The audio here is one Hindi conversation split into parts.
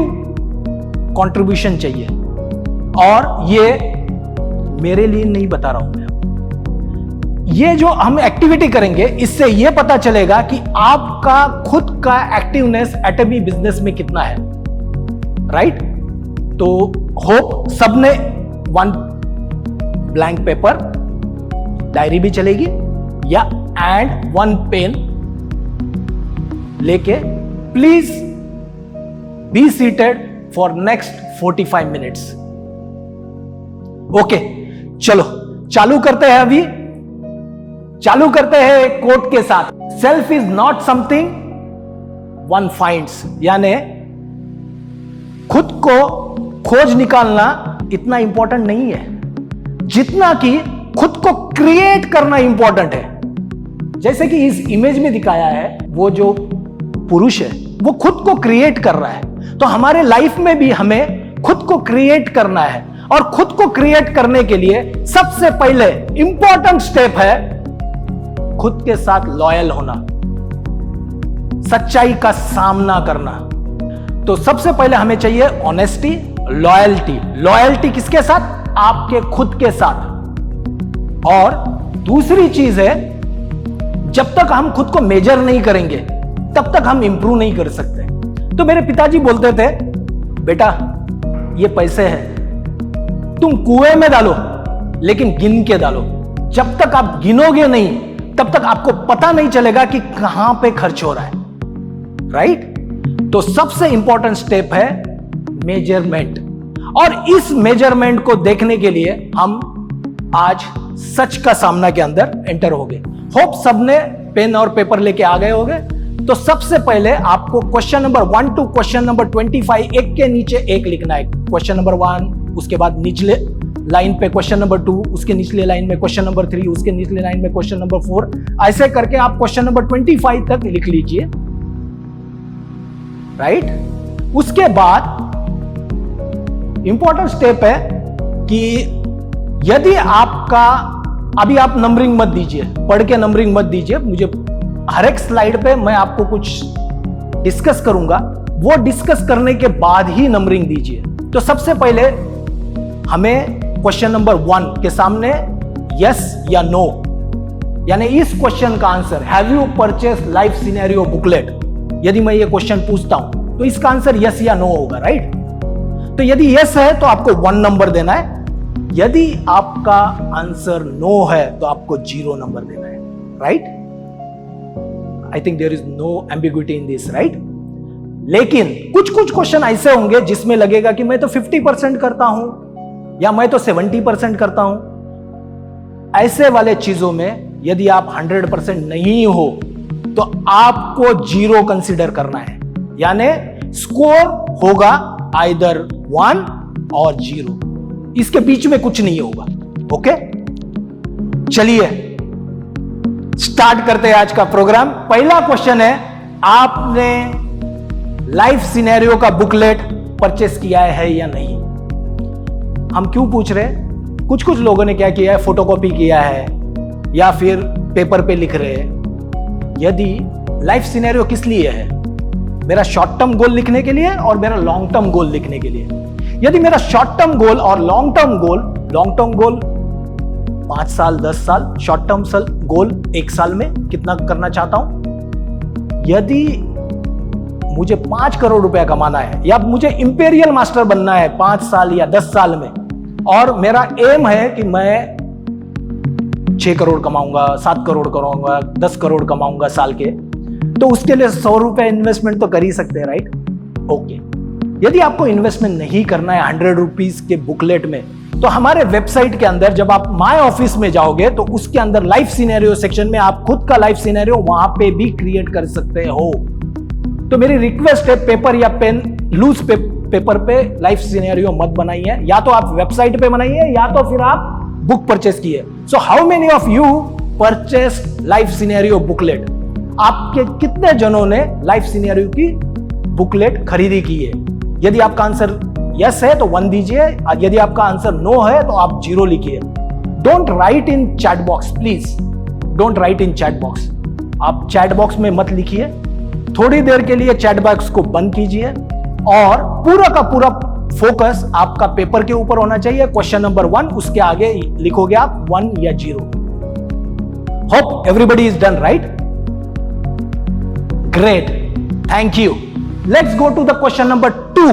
कंट्रीब्यूशन चाहिए। और ये मेरे लिए नहीं बता रहा हूं मैं, ये जो हम एक्टिविटी करेंगे इससे ये पता चलेगा कि आपका खुद का एक्टिवनेस एटमी बिजनेस में कितना है, राइट? तो होप सबने वन ब्लैंक पेपर, डायरी भी चलेगी, या एंड वन पेन लेके please be seated for next 45 minutes. Okay, चलो चालू करते हैं। अभी चालू करते हैं एक कोट के साथ, self is not something one finds, यानी खुद को खोज निकालना इतना इंपॉर्टेंट नहीं है जितना कि खुद को क्रिएट करना इंपॉर्टेंट है। जैसे कि इस इमेज में दिखाया है, वो जो पुरुष है वो खुद को क्रिएट कर रहा है। तो हमारे लाइफ में भी हमें खुद को क्रिएट करना है, और खुद को क्रिएट करने के लिए सबसे पहले इंपॉर्टेंट स्टेप है खुद के साथ लॉयल होना, सच्चाई का सामना करना। तो सबसे पहले हमें चाहिए ऑनेस्टी, लॉयल्टी। लॉयल्टी किसके साथ? आपके खुद के साथ। और दूसरी चीज है, जब तक हम खुद को मेजर नहीं करेंगे तब तक हम इंप्रूव नहीं कर सकते। तो मेरे पिताजी बोलते थे, बेटा ये पैसे हैं, तुम कुएं में डालो लेकिन गिन के डालो। जब तक आप गिनोगे नहीं तब तक आपको पता नहीं चलेगा कि कहां पे खर्च हो रहा है, राइट? तो सबसे इंपॉर्टेंट स्टेप है मेजरमेंट, और इस मेजरमेंट को देखने के लिए हम आज सच का सामना के अंदर एंटर हो गए। होप सबने पेन और पेपर लेके आ गए होंगे। तो सबसे पहले आपको question number 1 to question number 25 एक के नीचे एक लिखना है। क्वेश्चन नंबर 1, उसके बाद निचले लाइन पे क्वेश्चन नंबर 2, उसके निचले लाइन में क्वेश्चन नंबर 3, उसके निचले लाइन में क्वेश्चन नंबर 4, ऐसे करके आप क्वेश्चन नंबर 25 तक लिख लीजिए, राइट? उसके बाद इंपॉर्टेंट स्टेप है कि यदि आपका, अभी आप नंबरिंग मत दीजिए, पढ़ के नंबरिंग मत दीजिए, मुझे हर एक स्लाइड पे मैं आपको कुछ डिस्कस करूंगा, वो डिस्कस करने के बाद ही नंबरिंग दीजिए। तो सबसे पहले हमें क्वेश्चन नंबर 1 के सामने यस या नो, यानी इस क्वेश्चन का answer, have you purchase life scenario booklet, यदि मैं ये क्वेश्चन पूछता हूं तो इसका आंसर यस या नो होगा, राइट? तो यदि यस है तो आपको 1 नंबर देना है, यदि आपका आंसर नो है तो आपको 0 नंबर देना है, right? I think there is no ambiguity in this, right? लेकिन कुछ कुछ क्वेश्चन ऐसे होंगे जिसमें लगेगा कि मैं तो 50% करता हूं या मैं तो 70% करता हूं। ऐसे वाले चीजों में यदि आप 100% नहीं हो तो आपको 0 कंसीडर करना है, यानी स्कोर होगा आइदर 1 और 0, इसके बीच में कुछ नहीं होगा। ओके, चलिए स्टार्ट करते हैं आज का प्रोग्राम। पहला क्वेश्चन है, आपने लाइफ सिनेरियो का बुकलेट परचेस किया है या नहीं? हम क्यों पूछ रहे हैं? कुछ कुछ लोगों ने क्या किया है, फोटोकॉपी किया है या फिर पेपर पे लिख रहे हैं। यदि लाइफ सिनेरियो किस लिए है? मेरा शॉर्ट टर्म गोल लिखने के लिए और मेरा लॉन्ग टर्म गोल लिखने के लिए। यदि मेरा शॉर्ट टर्म गोल और लॉन्ग टर्म गोल 5 साल 10 साल, शॉर्ट टर्म गोल 1 साल में कितना करना चाहता हूं। यदि मुझे 5 करोड़ रुपया कमाना है या मुझे इंपीरियल मास्टर बनना है 5 साल या 10 साल में, और मेरा एम है कि मैं 6 करोड़ कमाऊंगा, 7 करोड़ कमाऊंगा, 10 करोड़ कमाऊंगा साल के, तो उसके लिए 100 रुपया इन्वेस्टमेंट तो कर ही सकते हैं, राइट? ओके, यदि आपको इन्वेस्टमेंट नहीं करना है 100 रुपीज के बुकलेट में, तो हमारे वेबसाइट के अंदर जब आप माय ऑफिस में जाओगे तो उसके अंदर लाइफ सिनेरियो सेक्शन में आप खुद का लाइफ सिनेरियो वहां पे भी क्रिएट कर सकते हो। तो मेरी रिक्वेस्ट है, पेपर या पेन, लूज पेपर पे लाइफ सिनेरियो मत बनाइए, या तो आप वेबसाइट पे बनाइए या तो फिर आप बुक परचेस किए। So how many of you purchase life scenario booklet? आपके कितने जनों ने लाइफ सिनेरियो की बुकलेट खरीदी की है? यदि आपका आंसर यस है तो 1 दीजिए, यदि आपका आंसर नो है तो आप 0 लिखिए। Don't write in chat box, please don't write in chat box. आप चैट बॉक्स में मत लिखिए, थोड़ी देर के लिए चैट बॉक्स को बंद कीजिए और पूरा का पूरा फोकस आपका पेपर के ऊपर होना चाहिए। क्वेश्चन नंबर 1, उसके आगे लिखोगे आप 1 या 0। Hope everybody is done, right? Great, thank you. Let's go to the question number 2।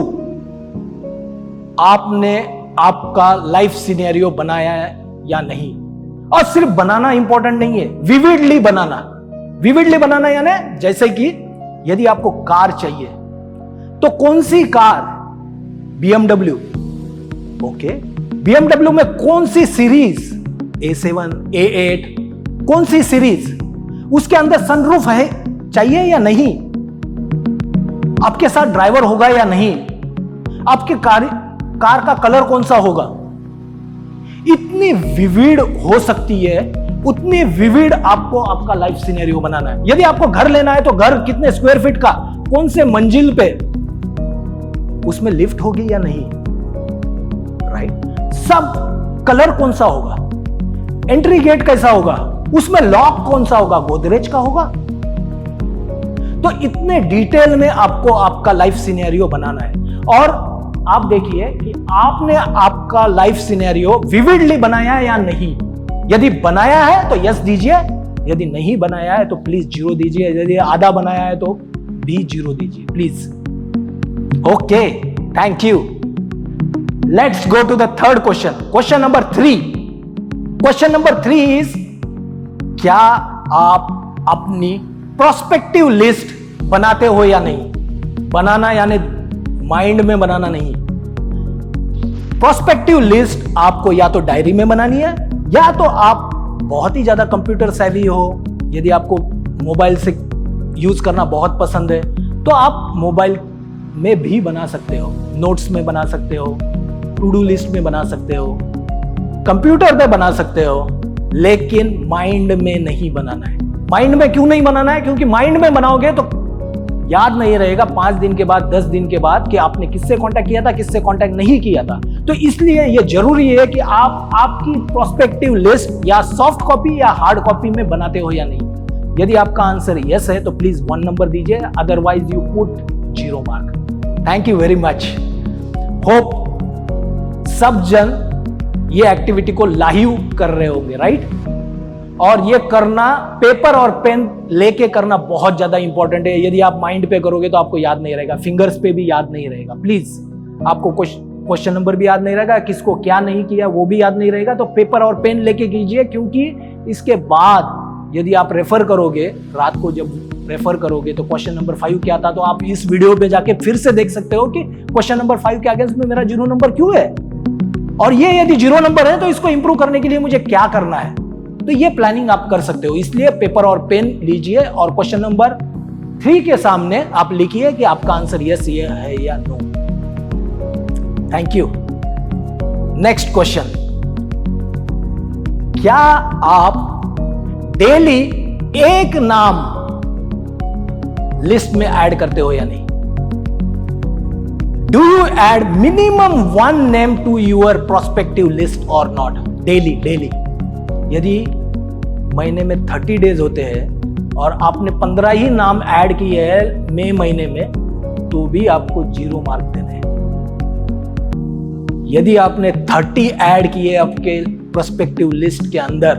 आपने आपका लाइफ सिनेरियो बनाया है या नहीं? और सिर्फ बनाना इंपॉर्टेंट नहीं है, विविडली बनाना। विविडली बनाना यानी जैसे कि यदि आपको कार चाहिए तो कौन सी कार? BMW। ओके, BMW में कौन सी सीरीज? A7, A8, कौन सी सीरीज? उसके अंदर सनरूफ है चाहिए या नहीं? आपके साथ ड्राइवर होगा या नहीं? आपके कार का कलर कौन सा होगा? इतनी विविड हो सकती है, उतनी विविड आपको आपका लाइफ सिनेरियो बनाना है। यदि आपको घर लेना है तो घर कितने स्क्वायर फीट का, कौन से मंजिल पे, उसमें लिफ्ट होगी या नहीं, राइट? सब कलर कौन सा होगा, एंट्री गेट कैसा होगा, उसमें लॉक कौन सा होगा, गोदरेज का होगा। तो इतने डिटेल में आपको आपका लाइफ सिनेरियो बनाना है। और आप देखिए कि आपने आपका लाइफ सिनेरियो विविडली बनाया है या नहीं। यदि बनाया है तो यस दीजिए, यदि नहीं बनाया है तो प्लीज 0 दीजिए, यदि आधा बनाया है तो भी 0 दीजिए please. Okay, thank you. Let's go to the third question, question number 3। Question number 3 is, क्या आप अपनी प्रोस्पेक्टिव लिस्ट बनाते हो या नहीं? बनाना यानी माइंड में बनाना नहीं। प्रोस्पेक्टिव लिस्ट आपको या तो डायरी में बनानी है, या तो आप बहुत ही ज्यादा कंप्यूटर सेवी हो, यदि आपको मोबाइल से यूज करना बहुत पसंद है तो आप मोबाइल में भी बना सकते हो, नोट्स में बना सकते हो, टू डू लिस्ट में बना सकते हो, कंप्यूटर पे बना सकते हो, लेकिन माइंड में नहीं बनाना है। माइंड में क्यों नहीं बनाना है? क्योंकि माइंड में बनाओगे तो याद नहीं रहेगा 5 दिन के बाद, 10 दिन के बाद कि आपने किससे कांटेक्ट किया था, किससे कांटेक्ट नहीं किया था। तो इसलिए यह जरूरी है कि आप आपकी प्रोस्पेक्टिव लिस्ट या सॉफ्ट कॉपी या हार्ड कॉपी में बनाते हो या नहीं। यदि आपका आंसर यस है तो प्लीज 1 नंबर दीजिए, otherwise you put 0 mark. Thank you very much. Hope सब जन ये एक्टिविटी को लाइव कर रहे होंगे, राइट? और ये करना पेपर और पेन लेके करना बहुत ज्यादा इंपॉर्टेंट है। यदि आप माइंड पे करोगे तो आपको याद नहीं रहेगा, फिंगर्स पे भी याद नहीं रहेगा। प्लीज, आपको क्वेश्चन नंबर भी याद नहीं रहेगा, किसको क्या नहीं किया वो भी याद नहीं रहेगा। तो पेपर और पेन लेके कीजिए, क्योंकि इसके बाद यदि आप रेफर करोगे, रात को जब रेफर करोगे तो क्वेश्चन नंबर 5 क्या था, तो आप इस वीडियो पे जाके फिर से देख सकते हो कि क्वेश्चन नंबर 5 के अगेंस्ट में मेरा 0 नंबर क्यों है, और ये यदि 0 नंबर है तो इसको इंप्रूव करने के लिए मुझे क्या करना है। तो ये प्लानिंग आप कर सकते हो। इसलिए पेपर और पेन लीजिए और क्वेश्चन नंबर 3 के सामने आप लिखिए कि आपका आंसर यस ये है या no. Thank you. Next question, क्या आप डेली एक नाम लिस्ट में ऐड करते हो या नहीं? Do you add minimum 1 name to your prospective list और नॉट? डेली। यदि महीने में 30 डेज होते हैं और आपने 15 ही नाम ऐड किए हैं मई महीने में, तो भी आपको 0 मार्क देने हैं। यदि आपने 30 ऐड किए आपके प्रोस्पेक्टिव लिस्ट के अंदर,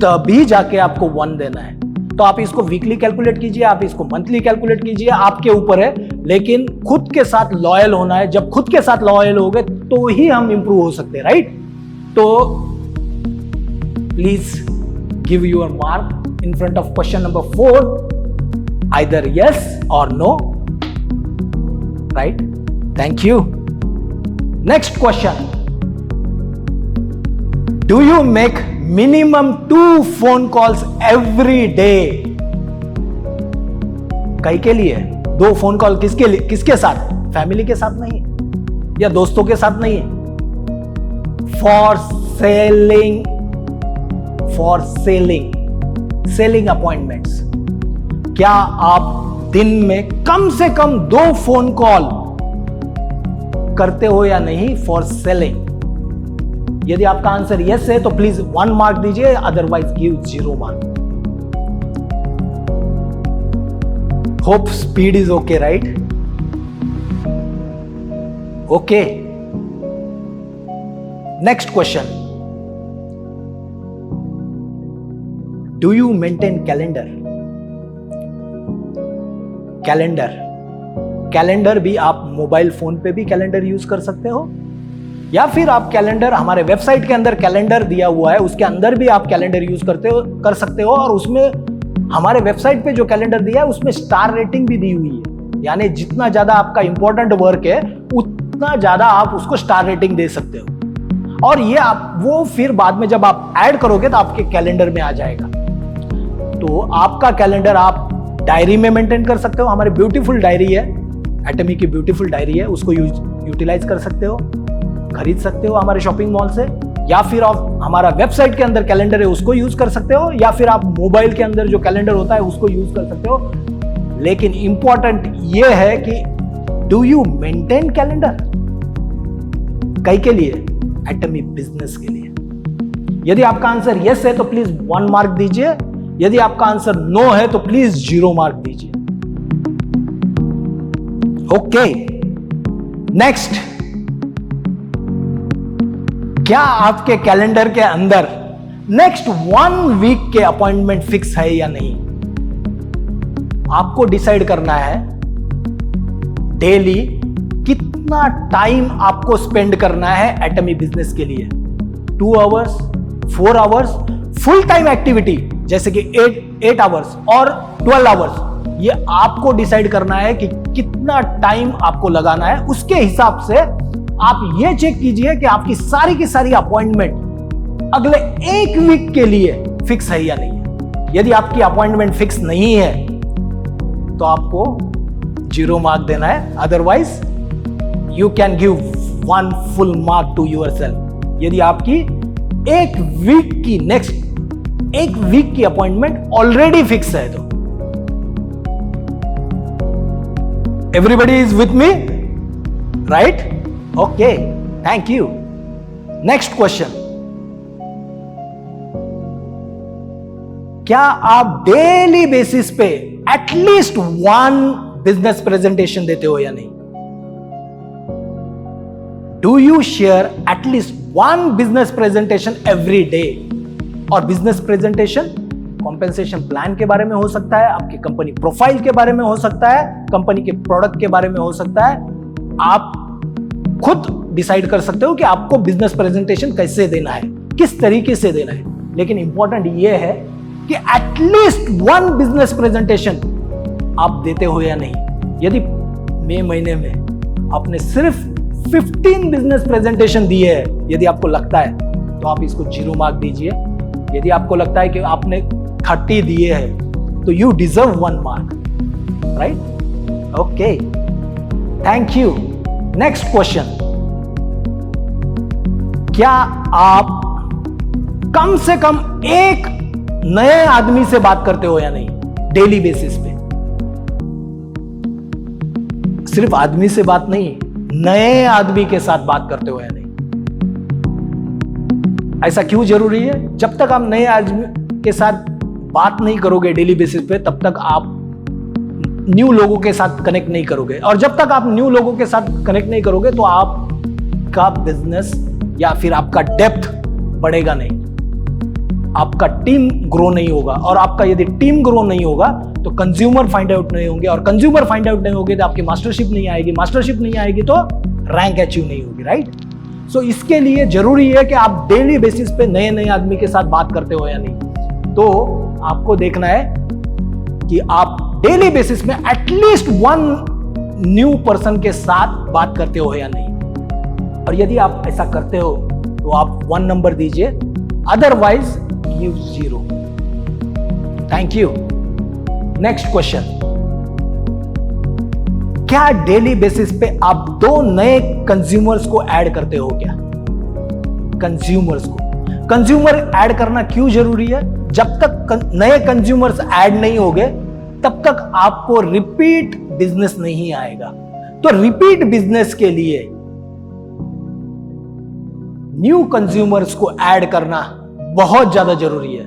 तभी जाके आपको 1 देना है। तो आप इसको वीकली कैलकुलेट कीजिए, आप इसको मंथली कैलकुलेट कीजिए, आपके ऊपर है। लेकिन खुद के साथ लॉयल होना है। जब खुद के साथ लॉयल होगे तो ही हम इंप्रूव हो सकते हैं, राइट? तो please give your mark in front of question number 4, either yes और no, right? Thank you. Next question, do you make minimum 2 phone calls every day? कई के लिए 2 फोन कॉल? किसके लिए? किसके साथ? फैमिली के साथ नहीं, या दोस्तों के साथ नहीं, फॉर सेलिंग अपॉइंटमेंट्स। क्या आप दिन में कम से कम 2 फोन कॉल करते हो या नहीं फॉर सेलिंग? यदि आपका आंसर यस है तो प्लीज 1 मार्क दीजिए, otherwise give 0 mark. Hope speed is okay, right? Okay, next question, do you maintain calendar? Calendar भी आप मोबाइल फोन पे भी कैलेंडर यूज कर सकते हो, या फिर आप कैलेंडर, हमारे वेबसाइट के अंदर कैलेंडर दिया हुआ है, उसके अंदर भी आप कैलेंडर यूज कर सकते हो। और उसमें हमारे वेबसाइट पे जो कैलेंडर दिया है उसमें स्टार रेटिंग भी दी हुई है, यानी जितना ज्यादा आपका इंपॉर्टेंट वर्क है उतना ज्यादा आप उसको स्टार रेटिंग दे सकते हो। और ये आप वो फिर बाद में जब आप ऐड करोगे तो आपके कैलेंडर में आ जाएगा। तो आपका कैलेंडर आप डायरी में मेंटेन कर सकते हो। हमारी ब्यूटीफुल डायरी है, एटमी की ब्यूटीफुल डायरी है, उसको यूटिलाइज कर सकते हो, खरीद सकते हो हमारे शॉपिंग मॉल से, या फिर आप हमारा वेबसाइट के अंदर कैलेंडर है उसको यूज कर सकते हो, या फिर आप मोबाइल के अंदर जो कैलेंडर होता है उसको यूज कर सकते हो। लेकिन इंपॉर्टेंट ये है कि डू यू मेंटेन कैलेंडर? कई के लिए? एटमी बिजनेस के लिए। यदि आपका आंसर यस है तो प्लीज 1 मार्क दीजिए, यदि आपका आंसर नो है तो प्लीज 0 मार्क दीजिए। ओके, नेक्स्ट, क्या आपके कैलेंडर के अंदर नेक्स्ट 1 वीक के अपॉइंटमेंट फिक्स है या नहीं? आपको डिसाइड करना है डेली कितना टाइम आपको स्पेंड करना है एटमी बिजनेस के लिए। 2 hours, 4 hours, full time activity जैसे कि 8 आवर्स और 12 आवर्स, ये आपको डिसाइड करना है कि कितना टाइम आपको लगाना है। उसके हिसाब से आप ये चेक कीजिए कि आपकी सारी की सारी अपॉइंटमेंट अगले 1 वीक के लिए फिक्स है या नहीं है। यदि आपकी अपॉइंटमेंट फिक्स नहीं है तो आपको 0 मार्क देना है, otherwise you can give 1 full mark to yourself. यदि आपकी 1 वीक की अपॉइंटमेंट ऑलरेडी फिक्स है तो। Everybody is with me, right? Okay, thank you. Next question, क्या आप डेली बेसिस पे एटलीस्ट 1 बिजनेस प्रेजेंटेशन देते हो या नहीं? Do you share at least 1 business presentation every day? और बिजनेस प्रेजेंटेशन कॉम्पेंसेशन प्लान के बारे में हो सकता है, आपकी कंपनी प्रोफाइल के बारे में हो सकता है, कंपनी के प्रोडक्ट के बारे में हो सकता है। आप खुद डिसाइड कर सकते हो कि आपको बिजनेस प्रेजेंटेशन कैसे देना है, किस तरीके से देना है। लेकिन इंपॉर्टेंट यह है कि एटलीस्ट 1 बिजनेस प्रेजेंटेशन आप देते हो या नहीं। यदि मई महीने में आपने सिर्फ 15 बिजनेस प्रेजेंटेशन दिए हैं, यदि आपको लगता है तो आप इसको 0 मार्क दीजिए। यदि आपको लगता है कि आपने 30 दिए हैं तो you deserve 1 mark, right? Okay, thank you. Next question, क्या आप कम से कम एक नए आदमी से बात करते हो या नहीं डेली बेसिस पे? सिर्फ आदमी से बात नहीं, नए आदमी के साथ बात करते हो या नहीं? ऐसा क्यों जरूरी है? जब तक आप नए आदमी के साथ बात नहीं करोगे डेली बेसिस पे, तब तक आप न्यू लोगों के साथ कनेक्ट नहीं करोगे। और जब तक आप न्यू लोगों के साथ कनेक्ट नहीं करोगे तो आपका बिजनेस या फिर आपका डेप्थ बढ़ेगा नहीं, आपका टीम ग्रो नहीं होगा। और आपका यदि टीम ग्रो नहीं होगा तो कंज्यूमर फाइंड आउट नहीं होंगे, और कंज्यूमर फाइंड आउट नहीं होंगे तो आपकी मास्टरशिप नहीं आएगी, मास्टरशिप नहीं आएगी तो रैंक अचीव नहीं होगी, राइट? सो इसके लिए जरूरी है कि आप डेली बेसिस पे नए नए आदमी के साथ बात करते हो या नहीं। तो आपको देखना है कि आप डेली बेसिस में एटलीस्ट 1 न्यू पर्सन के साथ बात करते हो या नहीं। और यदि आप ऐसा करते हो तो आप 1 नंबर दीजिए, otherwise give 0। Thank you. Next question, क्या डेली बेसिस पे आप 2 नए कंज्यूमर्स को ऐड करते हो क्या? कंज्यूमर्स को, कंज्यूमर ऐड करना क्यों जरूरी है? जब तक नए कंज्यूमर्स ऐड नहीं होंगे तब तक आपको रिपीट बिजनेस नहीं आएगा। तो रिपीट बिजनेस के लिए न्यू कंज्यूमर्स को ऐड करना बहुत ज्यादा जरूरी है।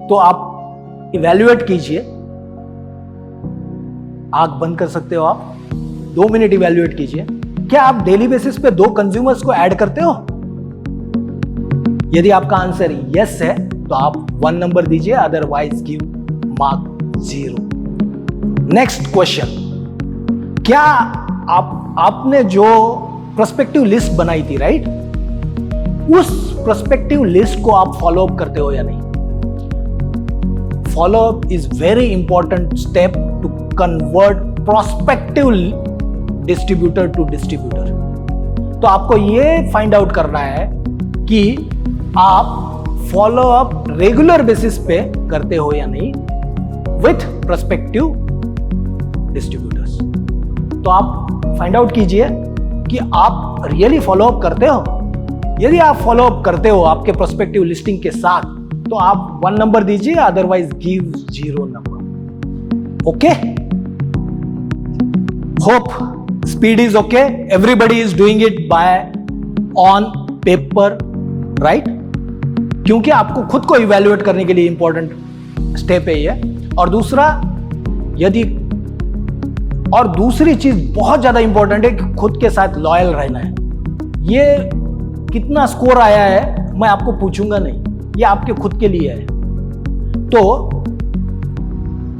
तो आप इवैल्यूएट कीजिए, आंख बंद कर सकते हो आप, 2 मिनट इवैल्यूएट कीजिए क्या आप डेली बेसिस पे 2 कंज्यूमर्स को ऐड करते हो? यदि आपका आंसर यस है तो आप 1 नंबर दीजिए, otherwise give mark 0। Next question, क्या आपने जो प्रोस्पेक्टिव लिस्ट बनाई थी, राइट, उस प्रोस्पेक्टिव लिस्ट को आप फॉलो अप करते हो या नहीं? Follow up is very important step to convert prospective distributor to distributor. तो आपको ये फाइंड आउट करना है कि आप फॉलो अप रेगुलर बेसिस पे करते हो या नहीं विथ प्रोस्पेक्टिव डिस्ट्रीब्यूटर्स। तो आप फाइंड आउट कीजिए कि आप रियली फॉलो अप करते हो। यदि आप फॉलो अप करते हो आपके प्रोस्पेक्टिव लिस्टिंग के साथ, तो आप 1 नंबर दीजिए, otherwise give 0 number. Okay, hope speed is okay, everybody is doing it by on paper, right? क्योंकि आपको खुद को इवैल्यूएट करने के लिए इंपॉर्टेंट स्टेप है ये। और दूसरी चीज बहुत ज्यादा इंपॉर्टेंट है कि खुद के साथ लॉयल रहना है। ये कितना स्कोर आया है मैं आपको पूछूंगा नहीं, ये आपके खुद के लिए है। तो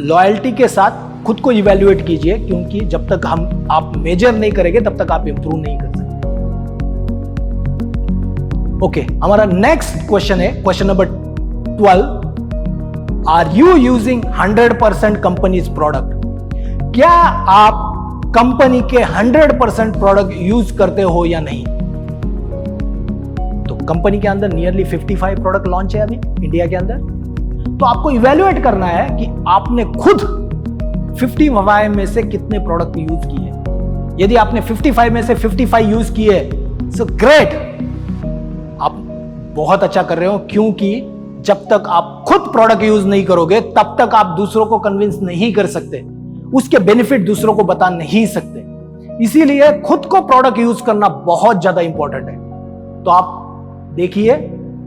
लॉयल्टी के साथ खुद को इवैल्यूएट कीजिए, क्योंकि जब तक आप मेजर नहीं करेंगे तब तक आप इंप्रूव नहीं कर सकते। ओके, हमारा नेक्स्ट क्वेश्चन है question number 12। Are you using 100% companies product? क्या आप कंपनी के 100% प्रोडक्ट यूज करते हो या नहीं? तो कंपनी के अंदर नियरली 55 प्रोडक्ट लॉन्च है अभी इंडिया के अंदर। तो आपको इवैल्यूएट करना है कि आपने खुद 55 में से कितने प्रोडक्ट यूज किए। यदि आपने 55 में से 55 यूज किए, सो ग्रेट, आप बहुत अच्छा कर रहे हो। क्योंकि जब तक आप खुद प्रोडक्ट यूज नहीं करोगे तब तक आप दूसरों को कन्विंस नहीं कर सकते, उसके बेनिफिट दूसरों को बता नहीं सकते। इसीलिए खुद को प्रोडक्ट यूज करना बहुत ज्यादा इंपॉर्टेंट है। तो आप देखिए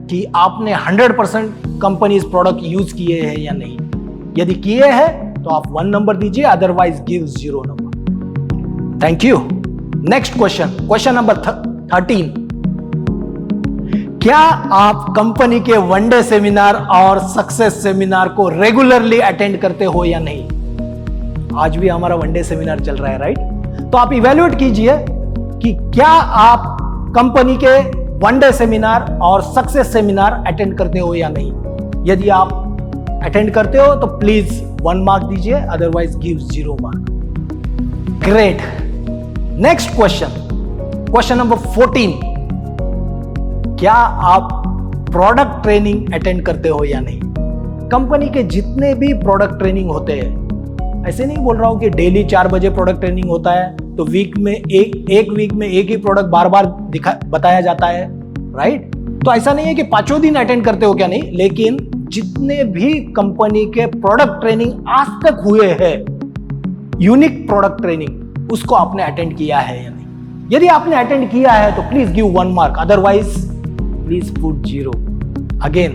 कि आपने 100% कंपनीज प्रोडक्ट यूज किए हैं या नहीं। यदि किए हैं तो आप 1 नंबर दीजिए, otherwise give 0 number. Thank you. Next question, question number 13। क्या आप कंपनी के वनडे सेमिनार और सक्सेस सेमिनार को रेगुलरली अटेंड करते हो या नहीं? आज भी हमारा वनडे सेमिनार चल रहा है, राइट? तो आप इवैल्यूएट कीजिए कि क्या आप कंपनी के वनडे सेमिनार और सक्सेस सेमिनार अटेंड करते हो या नहीं। यदि आप अटेंड करते हो तो प्लीज 1 मार्क दीजिए, otherwise give 0 mark. Great. Next question, question number 14। क्या आप प्रोडक्ट ट्रेनिंग अटेंड करते हो या नहीं? कंपनी के जितने भी प्रोडक्ट ट्रेनिंग होते हैं, ऐसे नहीं बोल रहा हूं कि डेली 4 बजे प्रोडक्ट ट्रेनिंग होता है तो वीक में एक वीक में एक ही प्रोडक्ट बार बार बताया जाता है, राइट? तो ऐसा नहीं है कि 5 दिन अटेंड करते हो क्या नहीं, लेकिन जितने भी कंपनी के प्रोडक्ट ट्रेनिंग आज तक हुए हैं, यूनिक प्रोडक्ट ट्रेनिंग, उसको आपने अटेंड किया है या नहीं। यदि आपने अटेंड किया है तो please give 1 mark, otherwise please put 0। Again,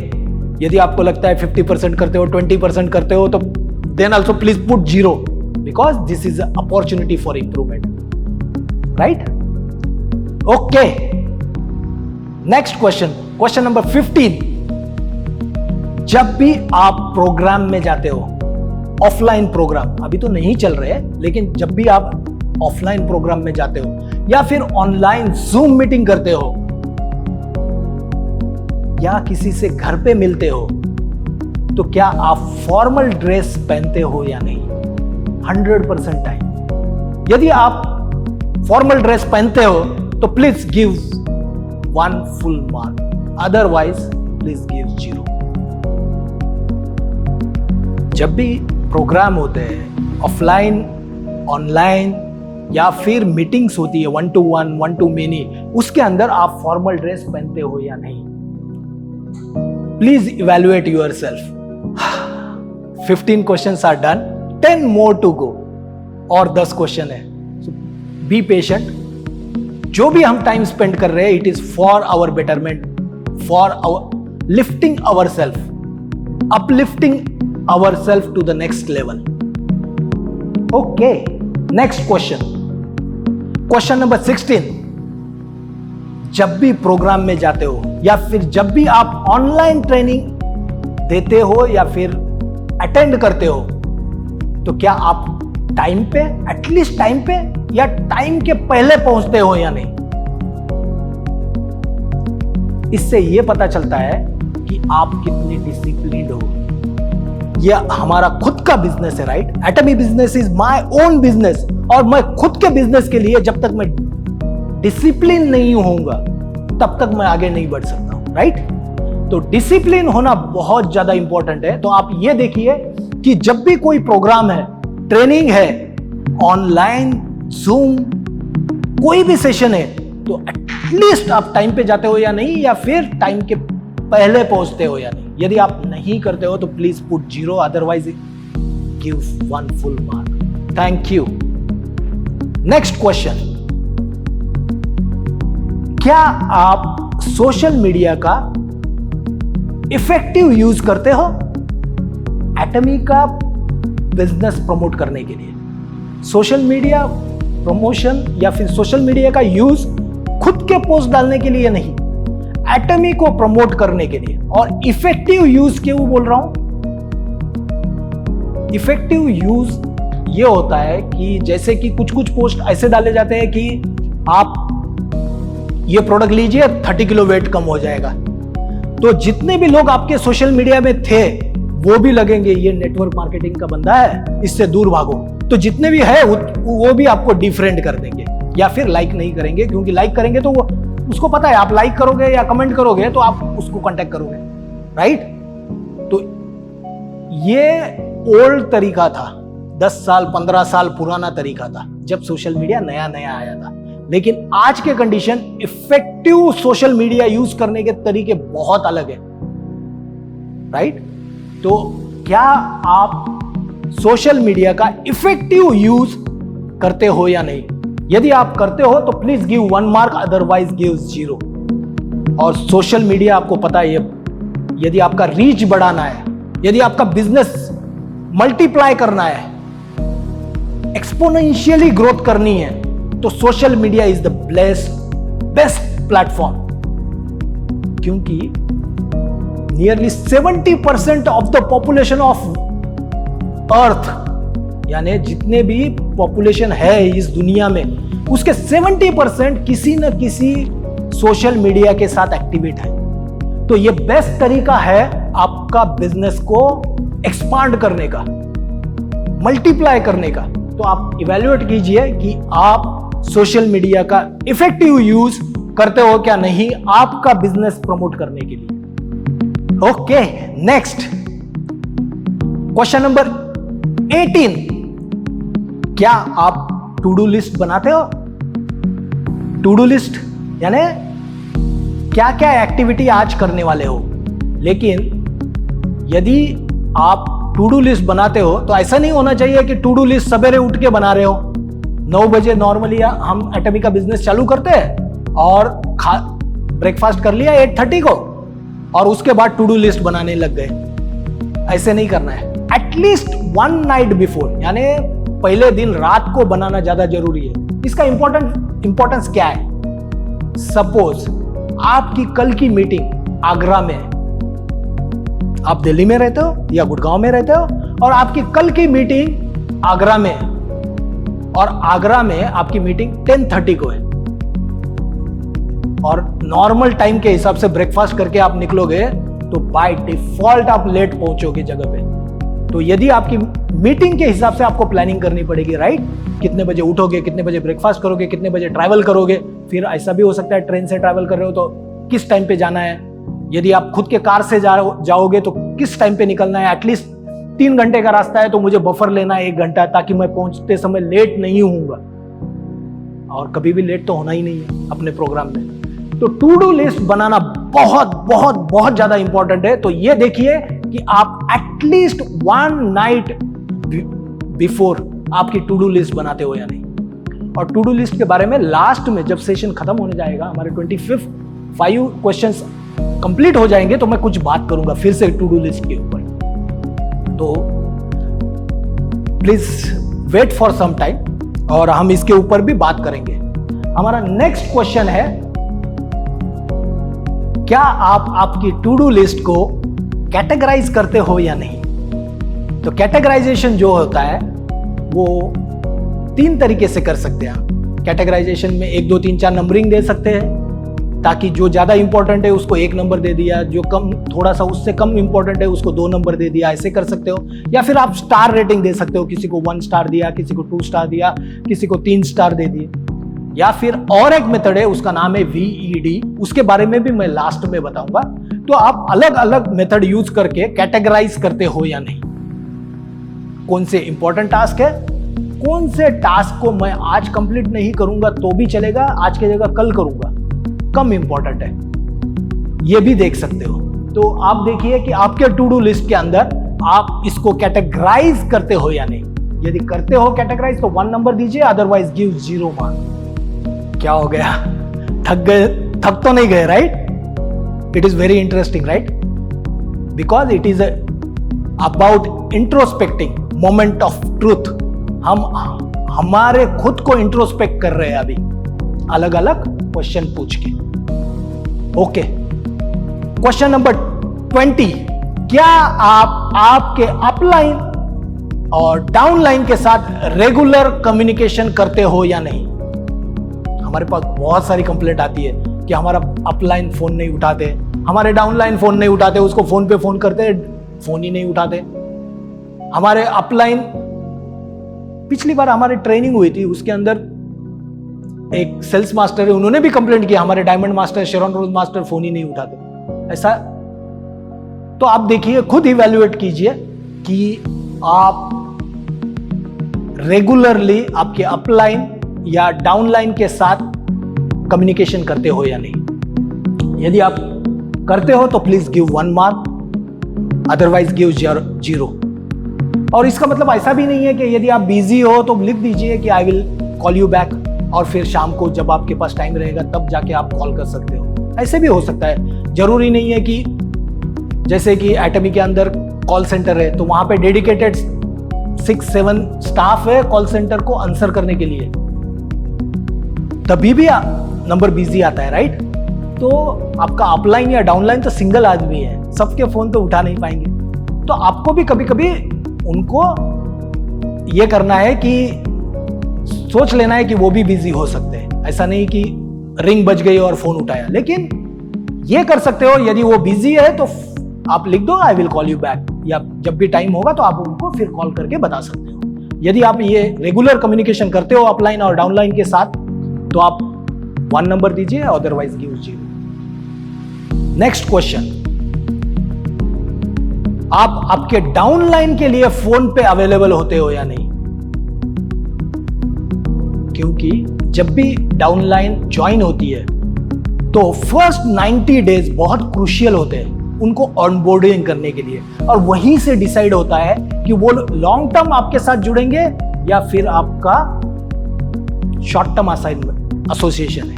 यदि आपको लगता है 50% करते हो, 20% करते हो, तो then also please put 0, because this is opportunity for improvement, right? Okay, next question, question number 15। जब भी आप प्रोग्राम में जाते हो, ऑफलाइन प्रोग्राम अभी तो नहीं चल रहे हैं, लेकिन जब भी आप ऑफलाइन प्रोग्राम में जाते हो या फिर ऑनलाइन जूम मीटिंग करते हो या किसी से घर पे मिलते हो, तो क्या आप फॉर्मल ड्रेस पहनते हो या नहीं? 100% टाइम। यदि आप फॉर्मल ड्रेस पहनते हो तो please give 1 full mark, otherwise please give 0। जब भी प्रोग्राम होते हैं, ऑफलाइन, ऑनलाइन या फिर मीटिंग्स होती है 1 to 1, 1 to many, उसके अंदर आप फॉर्मल ड्रेस पहनते हो या नहीं? Please evaluate yourself. 15 questions are done, 10 more to go, और 10 क्वेश्चन है। Be patient. जो भी हम टाइम स्पेंड कर रहे हैं, it is for our betterment, for our lifting our self, uplifting our self to the next level. Okay, next question. Question number 16, जब भी प्रोग्राम में जाते हो या फिर जब भी आप ऑनलाइन ट्रेनिंग देते हो या फिर अटेंड करते हो, तो क्या आप टाइम पे, एटलीस्ट टाइम पे या टाइम के पहले पहुंचते हो या नहीं? इससे यह पता चलता है कि आप कितने डिसिप्लिन्ड हो। यह हमारा खुद का बिजनेस है, right? Atomy business is my own business, और मैं खुद के बिजनेस के लिए जब तक मैं डिसिप्लिन नहीं होऊंगा तब तक मैं आगे नहीं बढ़ सकता हूं, राइट? तो डिसिप्लिन होना बहुत ज्यादा इंपॉर्टेंट है। तो आप ये देखिए कि जब भी कोई प्रोग्राम है, ट्रेनिंग है, ऑनलाइन, जूम, कोई भी सेशन है, तो एटलीस्ट आप टाइम पे जाते हो या नहीं, या फिर टाइम के पहले पहुंचते हो या नहीं। यदि आप नहीं करते हो तो please put 0, otherwise give 1 full mark. Thank you. Next question, क्या आप सोशल मीडिया का इफेक्टिव यूज करते हो एटमी का बिजनेस प्रमोट करने के लिए? सोशल मीडिया प्रमोशन या फिर सोशल मीडिया का यूज खुद के पोस्ट डालने के लिए नहीं, एटमी को प्रमोट करने के लिए। और इफेक्टिव यूज क्यों बोल रहा हूं? इफेक्टिव यूज ये होता है कि जैसे कि कुछ पोस्ट ऐसे डाले जाते हैं कि आप ये प्रोडक्ट लीजिए, 30 किलो वेट कम हो जाएगा। तो जितने भी लोग आपके सोशल मीडिया में थे वो भी लगेंगे ये नेटवर्क मार्केटिंग का बंदा है, इससे दूर भागो। तो जितने भी है वो भी आपको डिफरेंट कर देंगे या फिर लाइक नहीं करेंगे, क्योंकि लाइक करेंगे तो वो उसको पता है आप लाइक करोगे या कमेंट करोगे तो आप उसको कांटेक्ट करोगे, राइट? तो ये ओल्ड तरीका था, 10 साल 15 साल पुराना तरीका था जब सोशल मीडिया नया नया आया था। लेकिन आज के condition effective social media use करने के तरीके बहुत अलग है, राइट? तो क्या आप सोशल मीडिया का इफेक्टिव यूज करते हो या नहीं? यदि आप करते हो तो please give 1 mark, otherwise give 0। और सोशल मीडिया आपको पता है, यदि आपका रीच बढ़ाना है, यदि आपका बिजनेस मल्टीप्लाई करना है, एक्सपोनेंशियली ग्रोथ करनी है, तो social media is the best platform. क्योंकि nearly 70% of the population of earth, यानी जितने भी पॉपुलेशन है इस दुनिया में, उसके 70% किसी न किसी सोशल मीडिया के साथ एक्टिवेट है। तो ये बेस्ट तरीका है आपका बिजनेस को एक्सपांड करने का, मल्टीप्लाई करने का। तो आप इवैल्यूएट कीजिए कि आप सोशल मीडिया का इफेक्टिव यूज करते हो क्या नहीं आपका बिजनेस प्रमोट करने के लिए। ओके, नेक्स्ट क्वेश्चन नंबर 18, क्या आप टू डू लिस्ट बनाते हो? टू डू लिस्ट यानी क्या क्या एक्टिविटी आज करने वाले हो। लेकिन यदि आप टू डू लिस्ट बनाते हो तो ऐसा नहीं होना चाहिए कि टू डू लिस्ट सवेरे उठ के बना रहे हो। 9 बजे नॉर्मली हम एटमी का बिजनेस चालू करते हैं और ब्रेकफास्ट कर लिया 8:30 को और उसके बाद टू डू लिस्ट बनाने लग गए। ऐसे नहीं करना है। एटलीस्ट 1 नाइट बिफोर, यानी पहले दिन रात को बनाना ज्यादा जरूरी है। इसका इंपॉर्टेंस क्या है? सपोज आपकी कल की मीटिंग आगरा में, आप दिल्ली में रहते हो या गुड़गांव में रहते हो, और आपकी कल की मीटिंग आगरा में, और आगरा में आपकी मीटिंग 10:30 को है, और नॉर्मल टाइम के हिसाब से ब्रेकफास्ट करके आप निकलोगे तो बाय डिफॉल्ट आप लेट पहुंचोगे जगह पे। तो यदि आपकी मीटिंग के हिसाब से आपको प्लानिंग करनी पड़ेगी, राइट? कितने बजे उठोगे, कितने बजे ब्रेकफास्ट करोगे, कितने बजे ट्रैवल करोगे। फिर ऐसा भी हो सकता है ट्रेन से ट्रैवल कर रहे हो तो किस टाइम पे जाना है। यदि आप खुद के कार से जाओगे तो किस टाइम पे निकलना है। एटलीस्ट 3 घंटे का रास्ता है तो मुझे बफर लेना है 1 घंटा, ताकि मैं पहुंचते समय लेट नहीं होऊंगा, और कभी भी लेट तो होना ही नहीं है अपने प्रोग्राम में। तो टू डू लिस्ट बनाना बहुत बहुत बहुत ज्यादा इंपॉर्टेंट है। तो ये देखिए कि आप एटलीस्ट 1 नाइट बिफोर आपकी टू डू लिस्ट बनाते हो या नहीं। और टू डू लिस्ट के बारे में लास्ट में जब सेशन खत्म होने जाएगा, हमारे 25 क्वेश्चंस कंप्लीट हो जाएंगे, तो मैं कुछ बात करूंगा फिर से टू डू लिस्ट के ऊपर। तो please wait for some time और हम इसके ऊपर भी बात करेंगे। हमारा नेक्स्ट क्वेश्चन है, क्या आप आपकी टू डू लिस्ट को कैटेगराइज करते हो या नहीं? तो कैटेगराइजेशन जो होता है वो 3 तरीके से कर सकते हैं। कैटेगराइजेशन में 1 2 3 4 नंबरिंग दे सकते हैं, ताकि जो ज्यादा इंपॉर्टेंट है उसको 1 नंबर दे दिया, जो कम थोड़ा सा उससे कम इंपॉर्टेंट है उसको 2 नंबर दे दिया, ऐसे कर सकते हो। या फिर आप स्टार रेटिंग दे सकते हो, किसी को 1 स्टार दिया, किसी को 2 स्टार दिया, किसी को 3 स्टार दे दिए। या फिर और एक मेथड है, उसका नाम है VED, उसके बारे में भी मैं लास्ट में बताऊंगा। तो आप अलग अलग मेथड यूज करके कैटेगराइज करते हो या नहीं, कौन से इंपॉर्टेंट टास्क है, कौन से टास्क को मैं आज कंप्लीट नहीं करूंगा तो भी चलेगा, आज की जगह कल करूंगा, कम इंपॉर्टेंट है, ये भी देख सकते हो। तो आप देखिए कि आपके टू डू लिस्ट के अंदर आप इसको कैटेगराइज करते हो या नहीं। यदि करते हो कैटेगराइज तो 1 नंबर दीजिए, अदरवाइज गिव 0 मार्क। क्या हो गया, थक गए? थक तो नहीं गए, right? It is very interesting, right? Because it is about introspecting moment of truth. हम हमारे खुद को इंट्रोस्पेक्ट कर रहे हैं अभी, अलग अलग क्वेश्चन पूछ के। ओके, क्वेश्चन नंबर 20, क्या आप आपके अपलाइन और डाउनलाइन के साथ रेगुलर कम्युनिकेशन करते हो या नहीं? हमारे पास बहुत सारी कंप्लेंट आती है कि हमारा अपलाइन फोन नहीं उठाते, हमारे डाउनलाइन फोन नहीं उठाते, उसको फोन पे फोन करते, फोन ही नहीं उठाते। हमारे अपलाइन, पिछली बार हमारी ट्रेनिंग हुई थी, उसके अंदर एक सेल्स मास्टर है, उन्होंने भी कंप्लेंट किया हमारे डायमंड मास्टर, शेरॉन रोज मास्टर फोन ही नहीं उठाते। ऐसा तो आप देखिए, खुद इवैल्यूएट कीजिए कि आप रेगुलरली आपके अपलाइन या डाउनलाइन के साथ कम्युनिकेशन करते हो या नहीं। यदि आप करते हो तो please give 1 mark, otherwise give 0। और इसका मतलब ऐसा भी नहीं है कि यदि आप बिजी हो तो लिख दीजिए कि I will call you back, और फिर शाम को जब आपके पास टाइम रहेगा तब जाके आप कॉल कर सकते हो। ऐसे भी हो सकता है, जरूरी नहीं है कि जैसे कि एटमी के अंदर कॉल सेंटर है तो वहां पे डेडिकेटेड 6-7 स्टाफ है कॉल सेंटर को आंसर करने के लिए, तभी भी नंबर बिजी आता है, राइट? तो आपका अपलाइन या डाउनलाइन तो सिंगल आदमी है, सबके फोन तो उठा नहीं पाएंगे। तो आपको भी कभी कभी उनको ये करना है कि सोच लेना है कि वो भी बिजी हो सकते हैं। ऐसा नहीं कि रिंग बज गई और फोन उठाया, लेकिन ये कर सकते हो, यदि वो बिजी है तो आप लिख दो I will call you back, या जब भी टाइम होगा तो आप उनको फिर कॉल करके बता सकते हो। यदि आप ये रेगुलर कम्युनिकेशन करते हो अपलाइन और डाउनलाइन के साथ तो आप 1 नंबर दीजिए, अदरवाइज गिव 0। नेक्स्ट क्वेश्चन, आप आपके डाउनलाइन के लिए फोन पे अवेलेबल होते हो या नहीं? क्योंकि जब भी डाउनलाइन ज्वाइन होती है तो फर्स्ट 90 डेज बहुत क्रूशियल होते हैं उनको ऑनबोर्डिंग करने के लिए, और वहीं से डिसाइड होता है कि वो लॉन्ग टर्म आपके साथ जुड़ेंगे या फिर आपका शॉर्ट टर्म असाइनमेंट एसोसिएशन है।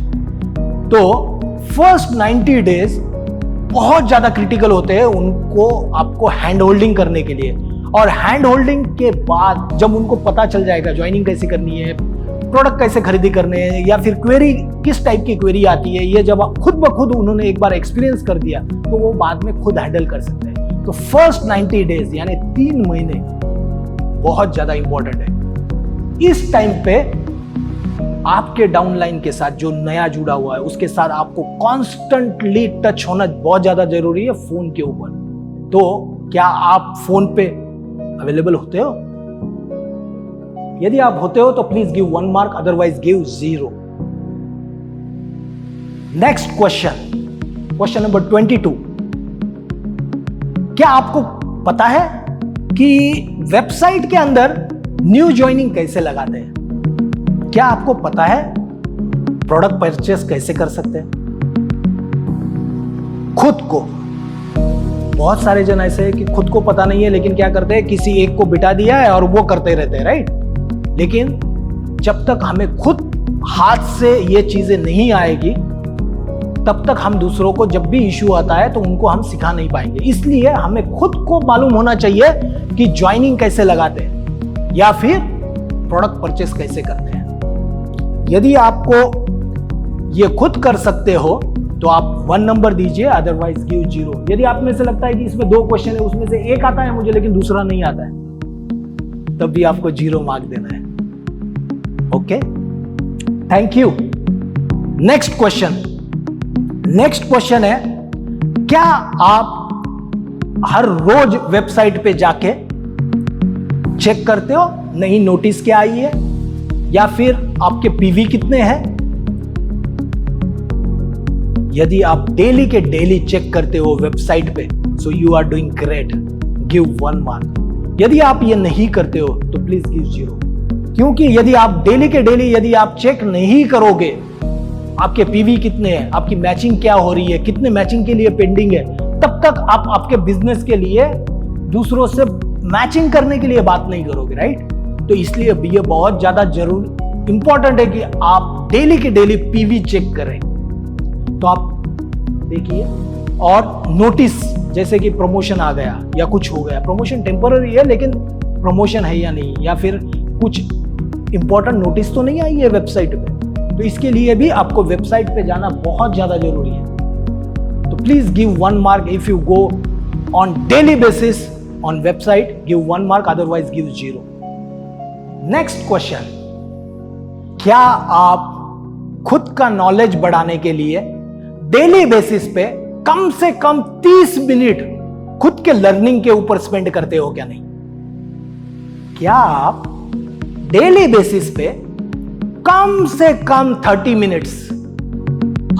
तो फर्स्ट 90 डेज बहुत ज्यादा क्रिटिकल होते हैं उनको आपको हैंड होल्डिंग करने के लिए, और हैंड होल्डिंग के बाद जब उनको पता चल जाएगा ज्वाइनिंग कैसे करनी है, प्रोडक्ट कैसे खरीदी करने हैं, या फिर क्वेरी किस टाइप की क्वेरी आती है, ये जब खुद ब खुद उन्होंने एक बार एक्सपीरियंस कर दिया तो वो बाद में खुद हैंडल कर सकते हैं। तो फर्स्ट 90 डेज यानी 3 महीने बहुत ज्यादा इंपॉर्टेंट है। इस टाइम पे आपके डाउनलाइन के साथ जो नया जुड़ा हुआ है उसके साथ आपको कॉन्स्टेंटली टच होना बहुत ज्यादा जरूरी है फोन के ऊपर। तो क्या आप फोन पे अवेलेबल होते हो? यदि आप होते हो तो please give 1 mark, otherwise give 0। Next question, question number 22, क्या आपको पता है कि वेबसाइट के अंदर न्यू ज्वाइनिंग कैसे लगाते हैं? क्या आपको पता है प्रोडक्ट परचेस कैसे कर सकते हैं? खुद को, बहुत सारे जन ऐसे हैं कि खुद को पता नहीं है लेकिन क्या करते हैं, किसी एक को बिठा दिया है और वो करते रहते हैं, राइट? लेकिन जब तक हमें खुद हाथ से ये चीजें नहीं आएगी तब तक हम दूसरों को जब भी इश्यू आता है तो उनको हम सिखा नहीं पाएंगे। इसलिए हमें खुद को मालूम होना चाहिए कि ज्वाइनिंग कैसे लगाते हैं या फिर प्रोडक्ट परचेस कैसे करते हैं। यदि आपको ये खुद कर सकते हो तो आप 1 नंबर दीजिए, अदरवाइज गिव 0। यदि आप में से लगता है कि इसमें 2 क्वेश्चन है, उसमें से एक आता है मुझे लेकिन दूसरा नहीं आता है, तब भी आपको 0 मार्क देना है। Okay, thank you. Next question है, क्या आप हर रोज वेबसाइट पे जाके चेक करते हो नई नोटिस क्या आई है, या फिर आपके पीवी कितने हैं? यदि आप डेली के डेली चेक करते हो वेबसाइट पे, so you are doing great, give 1 mark. यदि आप ये नहीं करते हो तो प्लीज गिव 0, क्योंकि यदि आप डेली के डेली यदि आप चेक नहीं करोगे आपके पीवी कितने हैं, आपकी मैचिंग क्या हो रही है, कितने मैचिंग के लिए पेंडिंग है, तब तक आप आपके बिजनेस के लिए दूसरों से मैचिंग करने के लिए बात नहीं करोगे, राइट? तो इसलिए ये बहुत ज्यादा जरूरी इंपॉर्टेंट है कि आप डेली के डेली पीवी चेक करें। तो आप देखिए, और नोटिस जैसे कि प्रमोशन आ गया या कुछ हो गया, प्रमोशन टेम्पररी है लेकिन प्रमोशन है या नहीं, या फिर कुछ इंपॉर्टेंट नोटिस तो नहीं आई है वेबसाइट पे, तो इसके लिए भी आपको वेबसाइट पे जाना बहुत ज्यादा जरूरी है। तो please give 1 mark if you go on daily basis on website, give 1 mark, otherwise give 0। Next question, क्या आप खुद का नॉलेज बढ़ाने के लिए डेली बेसिस पे कम से कम 30 मिनट खुद के लर्निंग के ऊपर स्पेंड करते हो क्या नहीं? क्या आप डेली बेसिस पे कम से कम 30 मिनट्स